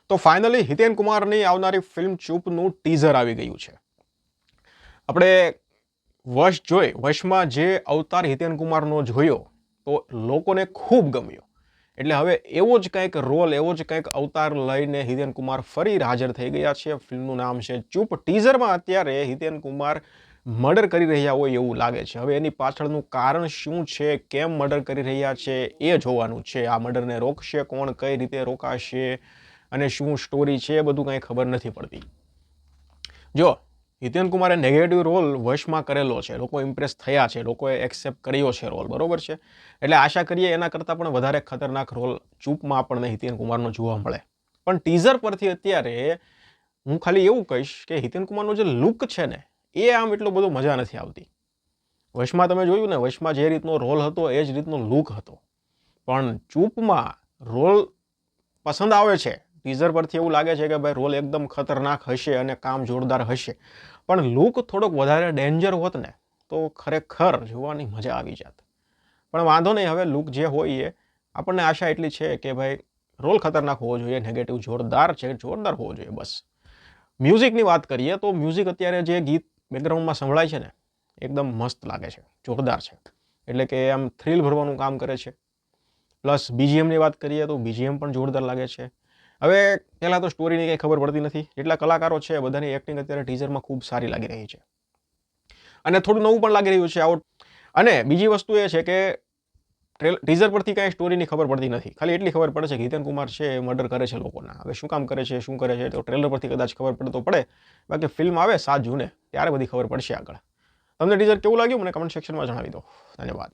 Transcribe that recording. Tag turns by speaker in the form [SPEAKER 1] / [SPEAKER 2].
[SPEAKER 1] તો ફાઇનલી હિતેન કુમારની આવનારી ફિલ્મ ચૂપનું ટીઝર આવી ગયું છે. આપણે વશ જોઈ વશમાં જે અવતાર હિતેન કુમારનો જોયો તો લોકોને ખૂબ ગમ્યો. એટલે હવે એવો જ કંઈક રોલ, એવો જ કંઈક અવતાર લઈને હિતેન કુમાર ફરી હાજર થઈ ગયા છે. ફિલ્મનું નામ છે ચૂપ. ટીઝરમાં અત્યારે હિતેન કુમાર મર્ડર કરી રહ્યા હોય એવું લાગે છે. હવે એની પાછળનું કારણ શું છે, કેમ મર્ડર કરી રહ્યા છે એ જોવાનું છે. આ મર્ડરને રોકશે કોણ, કઈ રીતે રોકાશે અને શું સ્ટોરી છે, એ બધું કંઈ ખબર નથી પડતી. જો હિતેન કુમારે નેગેટિવ રોલ વશમાં કરેલો છે, લોકો ઇમ્પ્રેસ થયા છે, લોકોએ એક્સેપ્ટ કર્યો છે રોલ, બરોબર છે. એટલે આશા કરીએ એના કરતાં પણ વધારે ખતરનાક રોલ ચૂપમાં આપણને હિતેન કુમારનો જોવા મળે. પણ ટીઝર પરથી અત્યારે હું ખાલી એવું કહીશ કે હિતેન કુમારનો જે લુક છે ને એ આમ એટલો બધો મજા નથી આવતી. વશમાં તમે જોયું ને, વશમાં જે રીતનો રોલ હતો એ જ રીતનો લુક હતો. પણ ચૂપમાં રોલ પસંદ આવે છે. ટીઝર પરથી એવું લાગે છે કે ભાઈ રોલ એકદમ ખતરનાક હશે અને કામ જોરદાર હશે. પણ લુક થોડોક વધારે ડેન્જર હોત ને તો ખરેખર જોવાની મજા આવી જાત. પણ વાંધો નહીં, હવે લુક જે હોય એ આપણને આશા એટલી છે કે ભાઈ રોલ ખતરનાક હોવો જોઈએ, નેગેટિવ જોરદાર છે, જોરદાર હોવો જોઈએ બસ. મ્યુઝિકની વાત કરીએ તો મ્યુઝિક અત્યારે જે ગીત બેકગ્રાઉન્ડમાં સંભળાય છે ને એકદમ મસ્ત લાગે છે, જોરદાર છે. એટલે કે આમ થ્રિલ ભરવાનું કામ કરે છે. પ્લસ બીજીએમની વાત કરીએ તો બીજીએમ પણ જોરદાર લાગે છે. હવે પહેલાં તો સ્ટોરીની કંઈ ખબર પડતી નથી. જેટલા કલાકારો છે બધાની એક્ટિંગ અત્યારે ટીઝરમાં ખૂબ સારી લાગી રહી છે અને થોડું નવું પણ લાગી રહ્યું છે આઉટ. અને બીજી વસ્તુ એ છે કે ટીઝર પરથી કાંઈ સ્ટોરીની ખબર પડતી નથી. ખાલી એટલી ખબર પડે છે કે હિતેન કુમાર છે એ મર્ડર કરે છે લોકોના. હવે શું કામ કરે છે, શું કરે છે, તો ટ્રેલર પરથી કદાચ ખબર પડે તો પડે. બાકી ફિલ્મ આવે 7 જૂને ત્યારે બધી ખબર પડશે આગળ. તમને ટીઝર કેવું લાગ્યું મને કમેન્ટ સેક્શનમાં જણાવી દો. ધન્યવાદ.